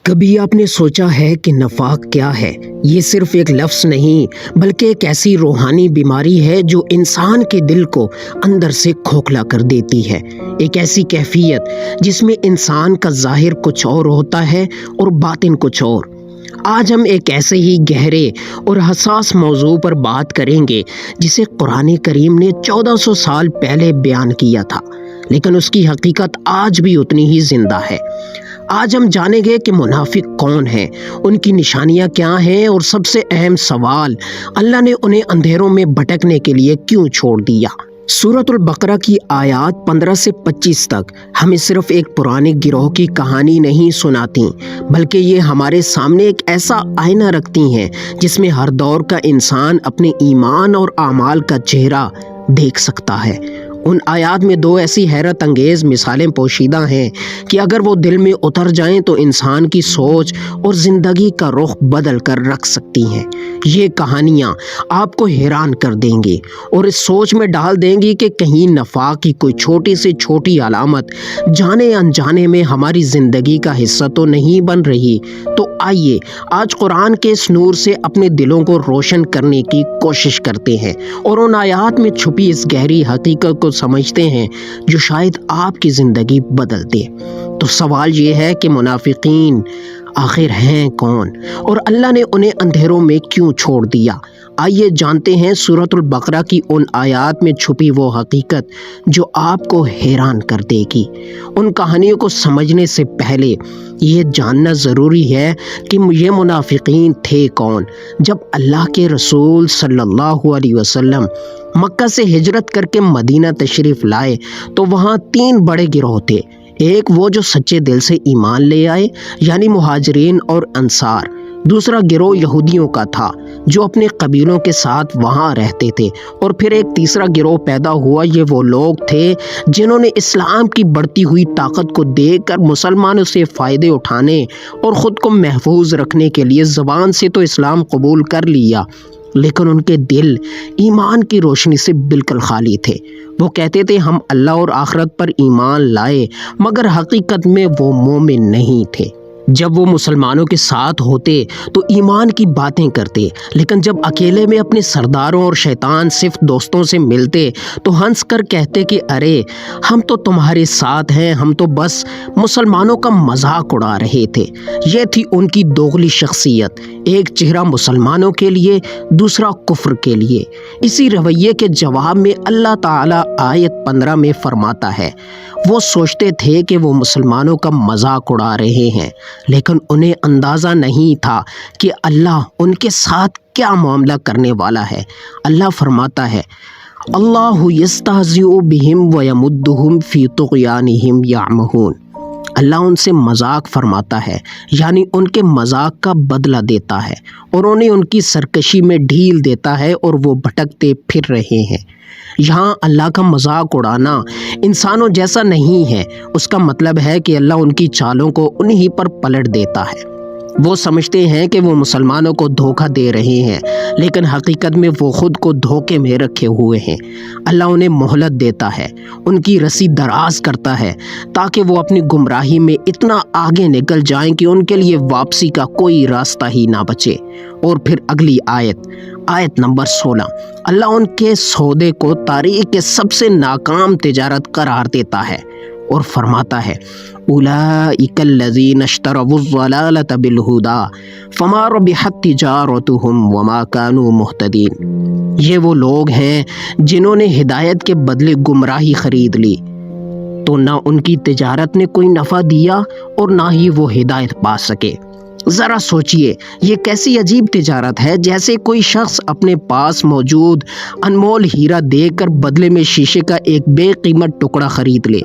کبھی آپ نے سوچا ہے کہ نفاق کیا ہے؟ یہ صرف ایک لفظ نہیں بلکہ ایک ایسی روحانی بیماری ہے جو انسان کے دل کو اندر سے کھوکھلا کر دیتی ہے۔ ایک ایسی کیفیت جس میں انسان کا ظاہر کچھ اور ہوتا ہے اور باطن کچھ اور۔ آج ہم ایک ایسے ہی گہرے اور حساس موضوع پر بات کریں گے جسے قرآن کریم نے 1400 سال پہلے بیان کیا تھا، لیکن اس کی حقیقت آج بھی اتنی ہی زندہ ہے۔ آج ہم جانیں گے کہ منافق کون ہیں، ان کی نشانیاں کیا ہیں، اور سب سے اہم سوال، اللہ نے انہیں اندھیروں میں بھٹکنے کے لیے کیوں چھوڑ دیا؟ سورۃ البقرہ کی آیات 15 سے 25 تک ہمیں صرف ایک پرانے گروہ کی کہانی نہیں سناتی، بلکہ یہ ہمارے سامنے ایک ایسا آئینہ رکھتی ہیں جس میں ہر دور کا انسان اپنے ایمان اور اعمال کا چہرہ دیکھ سکتا ہے۔ ان آیات میں دو ایسی حیرت انگیز مثالیں پوشیدہ ہیں کہ اگر وہ دل میں اتر جائیں تو انسان کی سوچ اور زندگی کا رخ بدل کر رکھ سکتی ہیں۔ یہ کہانیاں آپ کو حیران کر دیں گی اور اس سوچ میں ڈال دیں گی کہ کہیں نفاق کی کوئی چھوٹی سے چھوٹی علامت جانے انجانے میں ہماری زندگی کا حصہ تو نہیں بن رہی۔ تو آئیے آج قرآن کے اس نور سے اپنے دلوں کو روشن کرنے کی کوشش کرتے ہیں اور ان آیات میں چھپی اس گہری حقیقت کو سمجھتے ہیں جو شاید آپ کی زندگی بدل دے۔ تو سوال یہ ہے کہ منافقین آخر ہیں کون اور اللہ نے انہیں اندھیروں میں کیوں چھوڑ دیا؟ آئیے جانتے ہیں سورۃ البقرہ کی ان آیات میں چھپی وہ حقیقت جو آپ کو حیران کر دے گی۔ ان کہانیوں کو سمجھنے سے پہلے یہ جاننا ضروری ہے کہ یہ منافقین تھے کون۔ جب اللہ کے رسول صلی اللہ علیہ وسلم مکہ سے ہجرت کر کے مدینہ تشریف لائے تو وہاں 3 بڑے گروہ تھے۔ ایک وہ جو سچے دل سے ایمان لے آئے یعنی مہاجرین اور انصار۔ دوسرا گروہ یہودیوں کا تھا جو اپنے قبیلوں کے ساتھ وہاں رہتے تھے، اور پھر ایک تیسرا گروہ پیدا ہوا۔ یہ وہ لوگ تھے جنہوں نے اسلام کی بڑھتی ہوئی طاقت کو دیکھ کر مسلمانوں سے فائدے اٹھانے اور خود کو محفوظ رکھنے کے لیے زبان سے تو اسلام قبول کر لیا، لیکن ان کے دل ایمان کی روشنی سے بالکل خالی تھے۔ وہ کہتے تھے ہم اللہ اور آخرت پر ایمان لائے، مگر حقیقت میں وہ مومن نہیں تھے۔ جب وہ مسلمانوں کے ساتھ ہوتے تو ایمان کی باتیں کرتے، لیکن جب اکیلے میں اپنے سرداروں اور شیطان صرف دوستوں سے ملتے تو ہنس کر کہتے کہ ارے ہم تو تمہارے ساتھ ہیں، ہم تو بس مسلمانوں کا مذاق اڑا رہے تھے۔ یہ تھی ان کی دوغلی شخصیت، ایک چہرہ مسلمانوں کے لیے، دوسرا کفر کے لیے۔ اسی رویے کے جواب میں اللہ تعالیٰ آیت 15 میں فرماتا ہے، وہ سوچتے تھے کہ وہ مسلمانوں کا مذاق اڑا رہے ہیں، لیکن انہیں اندازہ نہیں تھا کہ اللہ ان کے ساتھ کیا معاملہ کرنے والا ہے۔ اللہ فرماتا ہے، اللہ یستہزئ بہم ویمدہم فی طغیانہم یعمہون۔ اللہ ان سے مذاق فرماتا ہے، یعنی ان کے مذاق کا بدلہ دیتا ہے اور انہیں ان کی سرکشی میں ڈھیل دیتا ہے اور وہ بھٹکتے پھر رہے ہیں۔ یہاں اللہ کا مذاق اڑانا انسانوں جیسا نہیں ہے۔ اس کا مطلب ہے کہ اللہ ان کی چالوں کو انہی پر پلٹ دیتا ہے۔ وہ سمجھتے ہیں کہ وہ مسلمانوں کو دھوکہ دے رہے ہیں، لیکن حقیقت میں وہ خود کو دھوکے میں رکھے ہوئے ہیں۔ اللہ انہیں مہلت دیتا ہے، ان کی رسی دراز کرتا ہے تاکہ وہ اپنی گمراہی میں اتنا آگے نکل جائیں کہ ان کے لیے واپسی کا کوئی راستہ ہی نہ بچے۔ اور پھر اگلی آیت نمبر 16، اللہ ان کے سودے کو تاریخ کے سب سے ناکام تجارت قرار دیتا ہے اور فرماتا ہے، اولئک الذین اشتروا الضلالۃ بالہدی فما ربحت تجارتہم وما کانوا مہتدین۔ یہ وہ لوگ ہیں جنہوں نے ہدایت کے بدلے گمراہی خرید لی، تو نہ ان کی تجارت نے کوئی نفع دیا اور نہ ہی وہ ہدایت پا سکے۔ ذرا سوچئے، یہ کیسی عجیب تجارت ہے، جیسے کوئی شخص اپنے پاس موجود انمول ہیرا دے کر بدلے میں شیشے کا ایک بے قیمت ٹکڑا خرید لے۔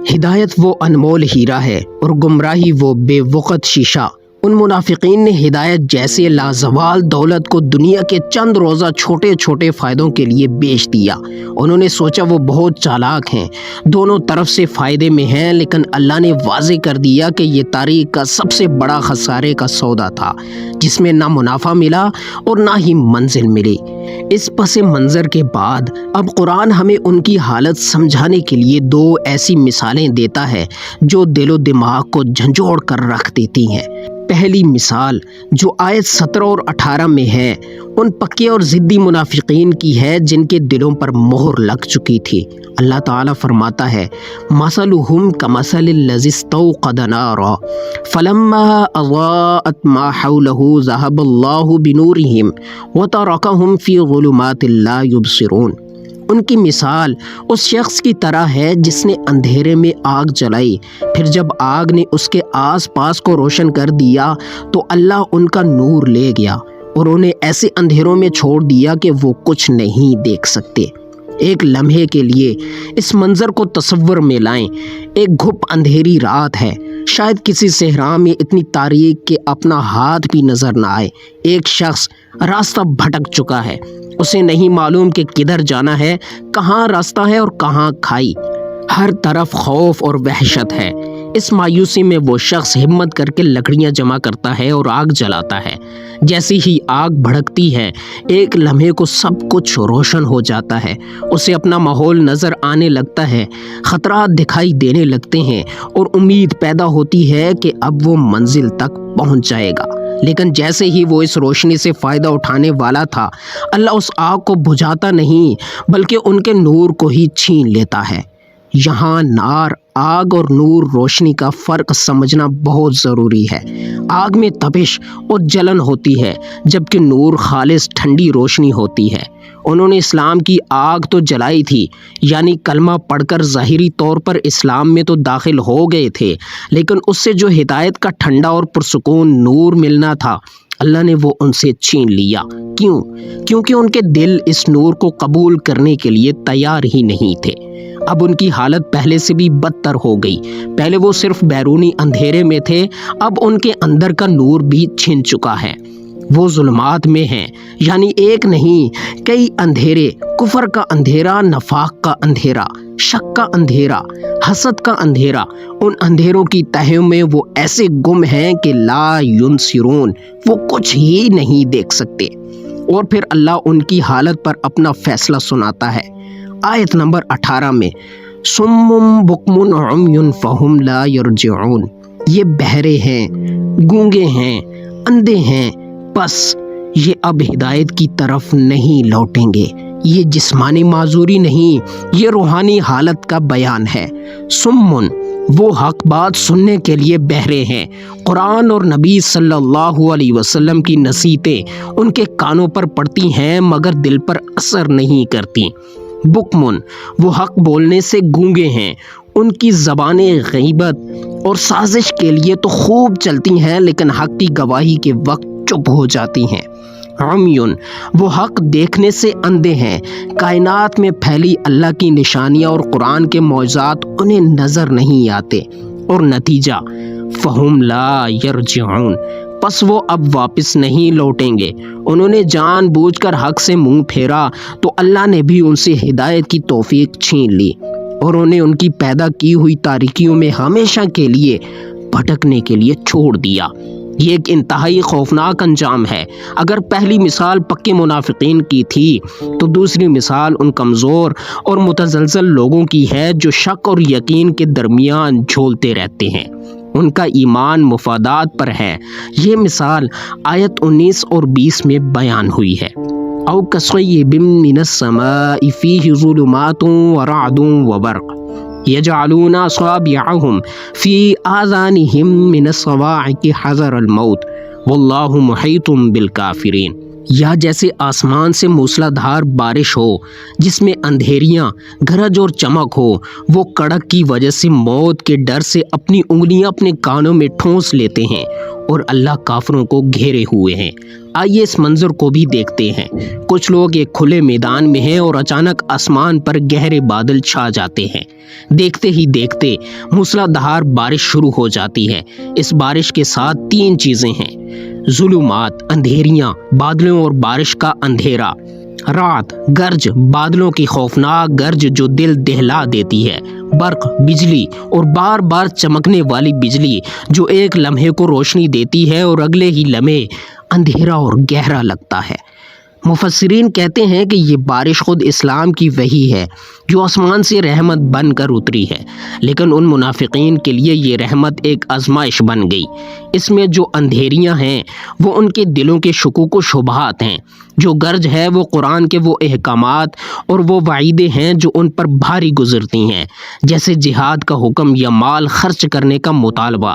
ہدایت وہ انمول ہیرا ہے اور گمراہی وہ بے وقت شیشہ۔ ان منافقین نے ہدایت جیسے لازوال دولت کو دنیا کے چند روزہ چھوٹے چھوٹے فائدوں کے لیے بیچ دیا۔ انہوں نے سوچا وہ بہت چالاک ہیں، دونوں طرف سے فائدے میں ہیں، لیکن اللہ نے واضح کر دیا کہ یہ تاریخ کا سب سے بڑا خسارے کا سودا تھا، جس میں نہ منافع ملا اور نہ ہی منزل ملی۔ اس پس منظر کے بعد اب قرآن ہمیں ان کی حالت سمجھانے کے لیے 2 ایسی مثالیں دیتا ہے جو دل و دماغ کو جھنجھوڑ کر رکھ دیتی ہیں۔ پہلی مثال جو آیت 17 اور 18 میں ہے ان پکے اور ضدی منافقین کی ہے جن کے دلوں پر مہر لگ چکی تھی۔ اللہ تعالیٰ فرماتا ہے مثلہم کمثل الذی استوقد نارا فلما اضاءت ما حولہ ذہب اللہ بنورہم وترکہم فی ظلمات لا یبصرون۔ ان کی مثال اس شخص کی طرح ہے جس نے اندھیرے میں آگ جلائی، پھر جب آگ نے اس کے آس پاس کو روشن کر دیا تو اللہ ان کا نور لے گیا اور انہیں ایسے اندھیروں میں چھوڑ دیا کہ وہ کچھ نہیں دیکھ سکتے۔ ایک لمحے کے لیے اس منظر کو تصور میں لائیں۔ ایک گھپ اندھیری رات ہے، شاید کسی صحرا میں اتنی تاریک کہ اپنا ہاتھ بھی نظر نہ آئے۔ ایک شخص راستہ بھٹک چکا ہے، اسے نہیں معلوم کہ کدھر جانا ہے، کہاں راستہ ہے اور کہاں کھائی۔ ہر طرف خوف اور وحشت ہے۔ اس مایوسی میں وہ شخص ہمت کر کے لکڑیاں جمع کرتا ہے اور آگ جلاتا ہے۔ جیسی ہی آگ بھڑکتی ہے ایک لمحے کو سب کچھ روشن ہو جاتا ہے، اسے اپنا ماحول نظر آنے لگتا ہے، خطرات دکھائی دینے لگتے ہیں اور امید پیدا ہوتی ہے کہ اب وہ منزل تک پہنچ جائے گا۔ لیکن جیسے ہی وہ اس روشنی سے فائدہ اٹھانے والا تھا، اللہ اس آگ کو بجھاتا نہیں بلکہ ان کے نور کو ہی چھین لیتا ہے۔ یہاں نار، آگ اور نور روشنی کا فرق سمجھنا بہت ضروری ہے۔ آگ میں تپش اور جلن ہوتی ہے جبکہ نور خالص ٹھنڈی روشنی ہوتی ہے۔ انہوں نے اسلام کی آگ تو جلائی تھی، یعنی کلمہ پڑھ کر ظاہری طور پر اسلام میں تو داخل ہو گئے تھے، لیکن اس سے جو ہدایت کا ٹھنڈا اور پرسکون نور ملنا تھا اللہ نے وہ ان سے چھین لیا۔ کیوں؟ کیونکہ ان کے دل اس نور کو قبول کرنے کے لیے تیار ہی نہیں تھے۔ اب ان کی حالت پہلے سے بھی بدتر ہو گئی۔ پہلے وہ صرف بیرونی اندھیرے میں تھے، اب ان کے اندر کا نور بھی چھن چکا ہے۔ وہ ظلمات میں ہیں، یعنی ایک نہیں کئی اندھیرے، کفر کا اندھیرا، نفاق کا اندھیرا، شک کا اندھیرا، حسد کا اندھیرا۔ ان اندھیروں کی تہوں میں وہ ایسے گم ہیں کہ لا ینصرون، وہ کچھ ہی نہیں دیکھ سکتے۔ اور پھر اللہ ان کی حالت پر اپنا فیصلہ سناتا ہے آیت نمبر 18 میں، صم بکم عمی فہم لا یرجعون۔ یہ بہرے ہیں، گونگے ہیں، اندھے ہیں، بس یہ اب ہدایت کی طرف نہیں لوٹیں گے۔ یہ جسمانی معذوری نہیں، یہ روحانی حالت کا بیان ہے۔ سمن، وہ حق بات سننے کے لیے بہرے ہیں۔ قرآن اور نبی صلی اللہ علیہ وسلم کی نصیحتیں ان کے کانوں پر پڑتی ہیں مگر دل پر اثر نہیں کرتی۔ بکمن، وہ حق بولنے سے گونگے ہیں، ان کی زبانیں غیبت اور سازش کے لیے تو خوب چلتی ہیں لیکن حق کی گواہی کے وقت چپ ہو جاتی ہیں۔ عمیون، وہ حق دیکھنے سے اندھے ہیں، کائنات میں پھیلی اللہ کی نشانیاں اور قرآن کے معجزات انہیں نظر نہیں آتے، اور نتیجہ فہم لا یرجعون، پس وہ اب واپس نہیں لوٹیں گے۔ انہوں نے جان بوجھ کر حق سے منہ پھیرا تو اللہ نے بھی ان سے ہدایت کی توفیق چھین لی اور انہیں ان کی پیدا کی ہوئی تاریکیوں میں ہمیشہ کے لیے بھٹکنے کے لیے چھوڑ دیا۔ یہ ایک انتہائی خوفناک انجام ہے۔ اگر پہلی مثال پکے منافقین کی تھی تو دوسری مثال ان کمزور اور متزلزل لوگوں کی ہے جو شک اور یقین کے درمیان جھولتے رہتے ہیں۔ ان کا ایمان مفادات پر ہے۔ یہ مثال آیت 19 اور 20 میں بیان ہوئی ہے۔ او کصیب من السماء فیہ ظلمات ورعد وبرق یجعلون اصابعهم فی آذانہم من الصواعق حذر الموت واللہ محیط بالکافرین۔ یا جیسے آسمان سے موسلا دھار بارش ہو جس میں اندھیریاں، گرج اور چمک ہو، وہ کڑک کی وجہ سے موت کے ڈر سے اپنی انگلیاں اپنے کانوں میں ٹھونس لیتے ہیں اور اللہ کافروں کو گھیرے ہوئے ہیں۔ آئیے اس منظر کو بھی دیکھتے ہیں۔ کچھ لوگ ایک کھلے میدان میں ہیں اور اچانک آسمان پر گہرے بادل چھا جاتے ہیں۔ دیکھتے ہی دیکھتے موسلا دھار بارش شروع ہو جاتی ہے۔ اس بارش کے ساتھ 3 چیزیں ہیں: ظلمات، اندھیریاں، بادلوں اور بارش کا اندھیرا، رات، گرج، بادلوں کی خوفناک گرج جو دل دہلا دیتی ہے، برق، بجلی اور بار بار چمکنے والی بجلی جو ایک لمحے کو روشنی دیتی ہے اور اگلے ہی لمحے اندھیرا اور گہرا لگتا ہے۔ مفسرین کہتے ہیں کہ یہ بارش خود اسلام کی وحی ہے جو آسمان سے رحمت بن کر اتری ہے، لیکن ان منافقین کے لیے یہ رحمت ایک آزمائش بن گئی۔ اس میں جو اندھیریاں ہیں وہ ان کے دلوں کے شکوک و شبہات ہیں، جو گرج ہے وہ قرآن کے وہ احکامات اور وہ وعیدیں ہیں جو ان پر بھاری گزرتی ہیں، جیسے جہاد کا حکم یا مال خرچ کرنے کا مطالبہ۔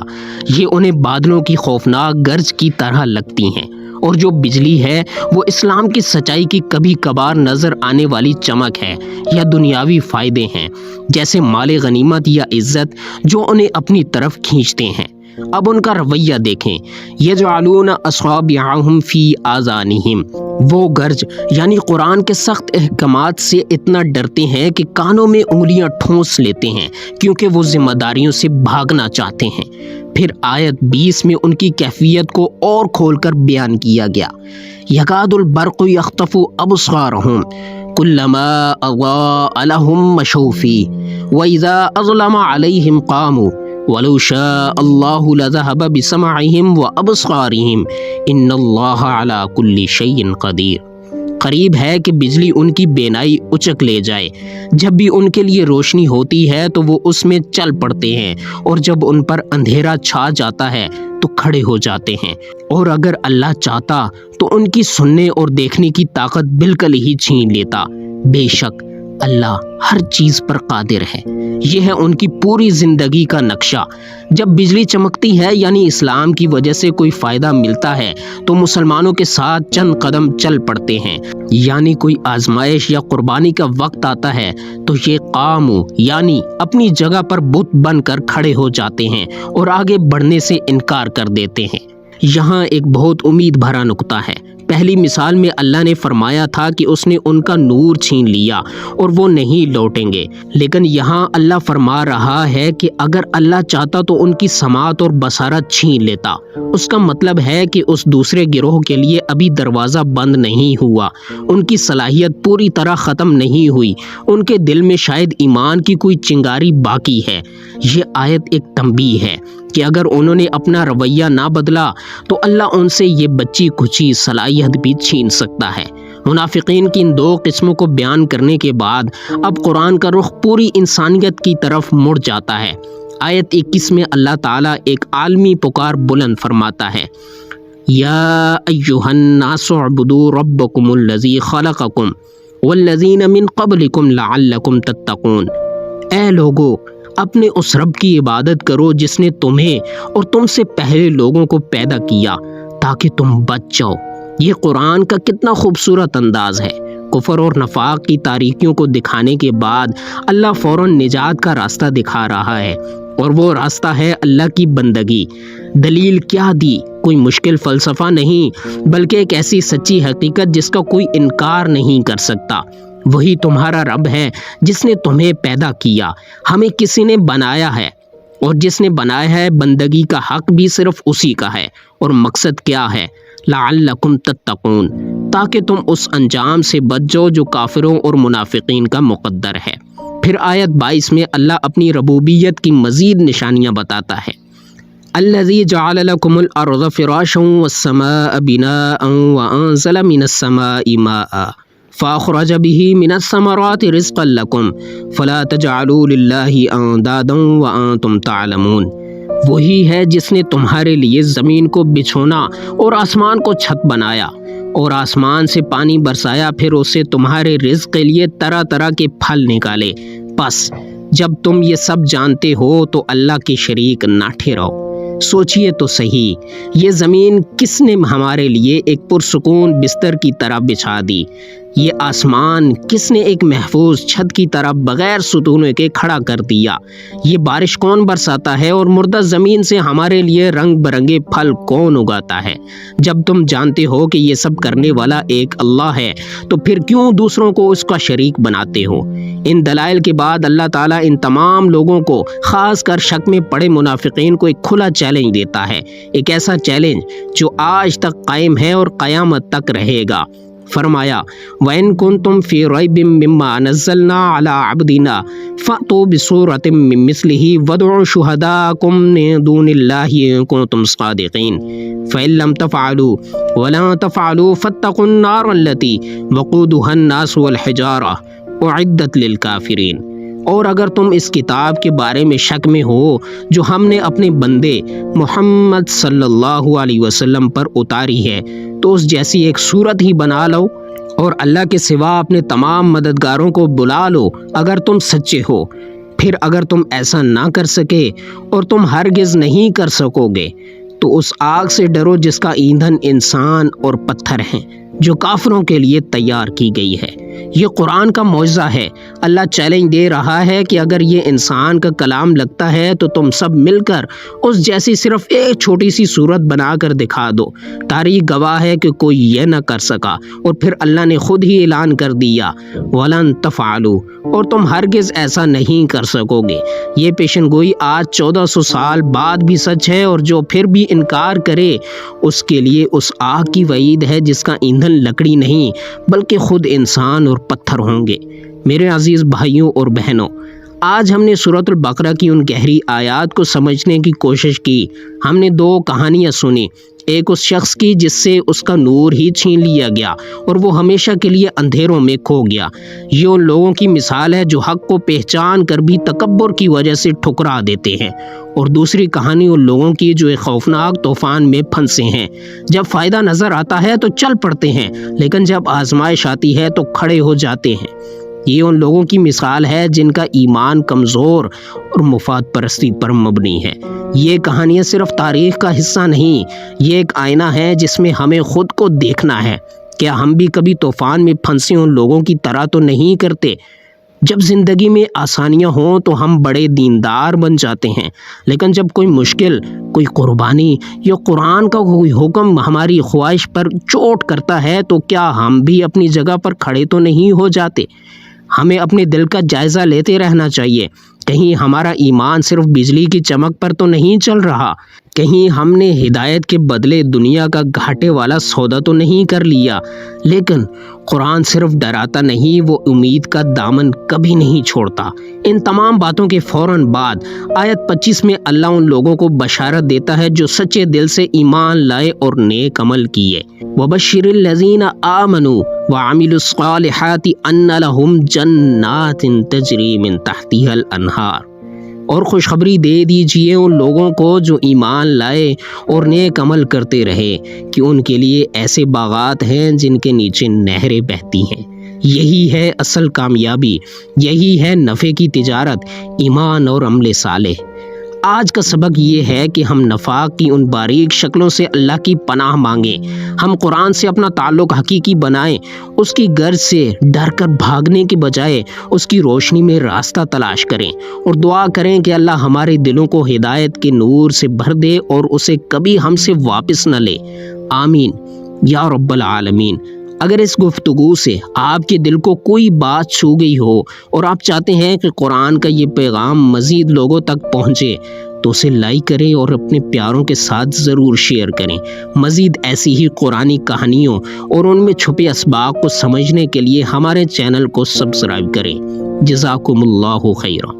یہ انہیں بادلوں کی خوفناک گرج کی طرح لگتی ہیں، اور جو بجلی ہے وہ اسلام کی سچائی کی کبھی کبھار نظر آنے والی چمک ہے یا دنیاوی فائدے ہیں، جیسے مال غنیمت یا عزت جو انہیں اپنی طرف کھینچتے ہیں۔ اب ان کا رویہ دیکھیں، یجعلون اصابعہم فی آذانہم، وہ گرج یعنی قرآن کے سخت احکامات سے اتنا ڈرتے ہیں کہ کانوں میں انگلیاں ٹھونس لیتے ہیں کیونکہ وہ ذمہ داریوں سے بھاگنا چاہتے ہیں۔ پھر آیت 20 میں ان کی کیفیت کو اور کھول کر بیان کیا گیا، یکاد البرق یخطف ابصارہم کلما اضاء لهم مشوا فیہ واذا اظلم علیہم قاموا وَلَوْ شَاءَ اللَّهُ لَذَهَبَ بِسَمْعِهِمْ وَأَبْصَارِهِمْ إِنَّ اللَّهَ عَلَى كُلِّ شَيْءٍ قَدِيرٌ۔ قریب ہے کہ بجلی ان کی بینائی اچک لے جائے، جب بھی ان کے لیے روشنی ہوتی ہے تو وہ اس میں چل پڑتے ہیں، اور جب ان پر اندھیرا چھا جاتا ہے تو کھڑے ہو جاتے ہیں، اور اگر اللہ چاہتا تو ان کی سننے اور دیکھنے کی طاقت بالکل ہی چھین لیتا۔ بے شک اللہ ہر چیز پر قادر ہے۔ یہ ہے ان کی پوری زندگی کا نقشہ۔ جب بجلی چمکتی ہے یعنی اسلام کی وجہ سے کوئی فائدہ ملتا ہے تو مسلمانوں کے ساتھ چند قدم چل پڑتے ہیں، یعنی کوئی آزمائش یا قربانی کا وقت آتا ہے تو یہ قامو یعنی اپنی جگہ پر بت بن کر کھڑے ہو جاتے ہیں اور آگے بڑھنے سے انکار کر دیتے ہیں۔ یہاں ایک بہت امید بھرا نکتہ ہے۔ پہلی مثال میں اللہ نے فرمایا تھا کہ اس نے ان کا نور چھین لیا اور وہ نہیں لوٹیں گے، لیکن یہاں اللہ فرما رہا ہے کہ اگر اللہ چاہتا تو ان کی سماعت اور بصارت چھین لیتا۔ اس کا مطلب ہے کہ اس دوسرے گروہ کے لیے ابھی دروازہ بند نہیں ہوا، ان کی صلاحیت پوری طرح ختم نہیں ہوئی، ان کے دل میں شاید ایمان کی کوئی چنگاری باقی ہے۔ یہ آیت ایک تنبیہ ہے کہ اگر انہوں نے اپنا رویہ نہ بدلا تو اللہ ان سے یہ بچی کچی صلاحیت بھی چھین سکتا ہے۔ منافقین کی ان دو قسموں کو بیان کرنے کے بعد اب قرآن کا رخ پوری انسانیت کی طرف مڑ جاتا ہے۔ آیت 21 میں اللہ تعالیٰ ایک عالمی پکار بلند فرماتا ہے، یا ایھا الناس اعبدوا ربکم الذی خلقکم والذین من قبلکم لعلکم تتقون۔ اے لوگو، اپنے اس رب کی عبادت کرو جس نے تمہیں اور تم سے پہلے لوگوں کو پیدا کیا تاکہ تم بچ جاؤ۔ یہ قرآن کا کتنا خوبصورت انداز ہے۔ کفر اور نفاق کی تاریکیوں کو دکھانے کے بعد اللہ فوراً نجات کا راستہ دکھا رہا ہے، اور وہ راستہ ہے اللہ کی بندگی۔ دلیل کیا دی؟ کوئی مشکل فلسفہ نہیں، بلکہ ایک ایسی سچی حقیقت جس کا کوئی انکار نہیں کر سکتا۔ وہی تمہارا رب ہے جس نے تمہیں پیدا کیا، ہمیں کسی نے بنایا ہے، اور جس نے بنایا ہے بندگی کا حق بھی صرف اسی کا ہے۔ اور مقصد کیا ہے؟ لعلکم تتقون، تاکہ تم اس انجام سے بچ جاؤ جو کافروں اور منافقین کا مقدر ہے۔ پھر آیت 22 میں اللہ اپنی ربوبیت کی مزید نشانیاں بتاتا ہے، الذی جعل لکم الارض فراشا والسماء بناء وانزل من السماء ماء فاخرج به من الثمرات رزقا لکم فلا تجعلوا للہ اندادا وانتم تعلمون۔ وہی ہے جس نے تمہارے لیے زمین کو بچھونا اور آسمان کو چھت بنایا، اور آسمان سے پانی برسایا، پھر اسے تمہارے رزق کے لیے طرح طرح کے پھل نکالے۔ پس جب تم یہ سب جانتے ہو تو اللہ کے شریک نہ ٹھہراؤ۔ سوچئے تو صحیح، یہ زمین کس نے ہمارے لیے ایک پرسکون بستر کی طرح بچھا دی؟ یہ آسمان کس نے ایک محفوظ چھت کی طرح بغیر ستونوں کے کھڑا کر دیا؟ یہ بارش کون برساتا ہے اور مردہ زمین سے ہمارے لیے رنگ برنگے پھل کون اگاتا ہے؟ جب تم جانتے ہو کہ یہ سب کرنے والا ایک اللہ ہے تو پھر کیوں دوسروں کو اس کا شریک بناتے ہو؟ ان دلائل کے بعد اللہ تعالیٰ ان تمام لوگوں کو، خاص کر شک میں پڑے منافقین کو، ایک کھلا چیلنج دیتا ہے، ایک ایسا چیلنج جو آج تک قائم ہے اور قیامت تک رہے گا۔ فرمایا وَإِن كُنتُمْ فِي رَيْبٍ مِّمَّا نَزَّلْنَا عَلَىٰ عَبْدِنَا فَأْتُوا بِسُورَةٍ مِّن مِّثْلِهِ وَادْعُوا شُهَدَاءَكُم مِّن دُونِ اللَّهِ إِن كُنتُمْ صَادِقِينَ فَإِن لَّمْ تَفْعَلُوا وَلَن تَفْعَلُوا فَاتَّقُوا النَّارَ الَّتِي وَقُودُهَا النَّاسُ وَالْحِجَارَةُ أُعِدَّتْ لِلْكَافِرِينَ۔ اور اگر تم اس کتاب کے بارے میں شک میں ہو جو ہم نے اپنے بندے محمد صلی اللہ علیہ وسلم پر اتاری ہے تو اس جیسی ایک صورت ہی بنا لو اور اللہ کے سوا اپنے تمام مددگاروں کو بلا لو اگر تم سچے ہو۔ پھر اگر تم ایسا نہ کر سکے اور تم ہرگز نہیں کر سکو گے تو اس آگ سے ڈرو جس کا ایندھن انسان اور پتھر ہیں جو کافروں کے لیے تیار کی گئی ہے۔ یہ قرآن کا معجزہ ہے۔ اللہ چیلنج دے رہا ہے کہ اگر یہ انسان کا کلام لگتا ہے تو تم سب مل کر اس جیسی صرف ایک چھوٹی سی صورت بنا کر دکھا دو۔ تاریخ گواہ ہے کہ کوئی یہ نہ کر سکا، اور پھر اللہ نے خود ہی اعلان کر دیا وَلَن تَفْعَلُوا، اور تم ہرگز ایسا نہیں کر سکو گے۔ یہ پیشن گوئی آج 1400 سال بعد بھی سچ ہے، اور جو پھر بھی انکار کرے اس کے لیے اس آگ کی وعید ہے جس کا ایندھن لکڑی نہیں بلکہ خود انسان اور پتھر ہوں گے۔ میرے عزیز بھائیوں اور بہنوں، آج ہم نے سورۃ البقرہ کی ان گہری آیات کو سمجھنے کی کوشش کی۔ ہم نے دو کہانیاں سنی، ایک اس شخص کی جس سے اس کا نور ہی چھین لیا گیا اور وہ ہمیشہ کے لیے اندھیروں میں کھو گیا۔ یہ ان لوگوں کی مثال ہے جو حق کو پہچان کر بھی تکبر کی وجہ سے ٹھکرا دیتے ہیں، اور دوسری کہانی ان لوگوں کی جو ایک خوفناک طوفان میں پھنسے ہیں۔ جب فائدہ نظر آتا ہے تو چل پڑتے ہیں، لیکن جب آزمائش آتی ہے تو کھڑے ہو جاتے ہیں۔ یہ ان لوگوں کی مثال ہے جن کا ایمان کمزور اور مفاد پرستی پر مبنی ہے۔ یہ کہانیاں صرف تاریخ کا حصہ نہیں، یہ ایک آئینہ ہے جس میں ہمیں خود کو دیکھنا ہے۔ کیا ہم بھی کبھی طوفان میں پھنسے ان لوگوں کی طرح تو نہیں کرتے؟ جب زندگی میں آسانیاں ہوں تو ہم بڑے دیندار بن جاتے ہیں، لیکن جب کوئی مشکل، کوئی قربانی یا قرآن کا کوئی حکم ہماری خواہش پر چوٹ کرتا ہے تو کیا ہم بھی اپنی جگہ پر کھڑے تو نہیں ہو جاتے؟ ہمیں اپنے دل کا جائزہ لیتے رہنا چاہیے۔ کہیں ہمارا ایمان صرف بجلی کی چمک پر تو نہیں چل رہا؟ کہیں ہم نے ہدایت کے بدلے دنیا کا گھاٹے والا سودا تو نہیں کر لیا؟ لیکن قرآن صرف ڈراتا نہیں، وہ امید کا دامن کبھی نہیں چھوڑتا۔ ان تمام باتوں کے فوراً بعد آیت 25 میں اللہ ان لوگوں کو بشارت دیتا ہے جو سچے دل سے ایمان لائے اور نیک عمل کیے۔ وَبَشِّرِ الَّذِينَ آمَنُوا وَعَمِلُوا الصَّالِحَاتِ أَنَّ لَهُمْ جَنَّاتٍ تَجْرِي مِن تَحْتِهَا الْأَنْهَارُ، اور خوشخبری دے دیجئے ان لوگوں کو جو ایمان لائے اور نیک عمل کرتے رہے کہ ان کے لیے ایسے باغات ہیں جن کے نیچے نہریں بہتی ہیں۔ یہی ہے اصل کامیابی، یہی ہے نفع کی تجارت، ایمان اور عمل صالح۔ آج کا سبق یہ ہے کہ ہم نفاق کی ان باریک شکلوں سے اللہ کی پناہ مانگیں، ہم قرآن سے اپنا تعلق حقیقی بنائیں، اس کی گرج سے ڈر کر بھاگنے کے بجائے اس کی روشنی میں راستہ تلاش کریں، اور دعا کریں کہ اللہ ہمارے دلوں کو ہدایت کے نور سے بھر دے اور اسے کبھی ہم سے واپس نہ لے۔ آمین یا رب العالمین۔ اگر اس گفتگو سے آپ کے دل کو کوئی بات چھو گئی ہو اور آپ چاہتے ہیں کہ قرآن کا یہ پیغام مزید لوگوں تک پہنچے تو اسے لائک کریں اور اپنے پیاروں کے ساتھ ضرور شیئر کریں۔ مزید ایسی ہی قرآنی کہانیوں اور ان میں چھپے اسباق کو سمجھنے کے لیے ہمارے چینل کو سبسکرائب کریں۔ جزاکم اللہ خیرا۔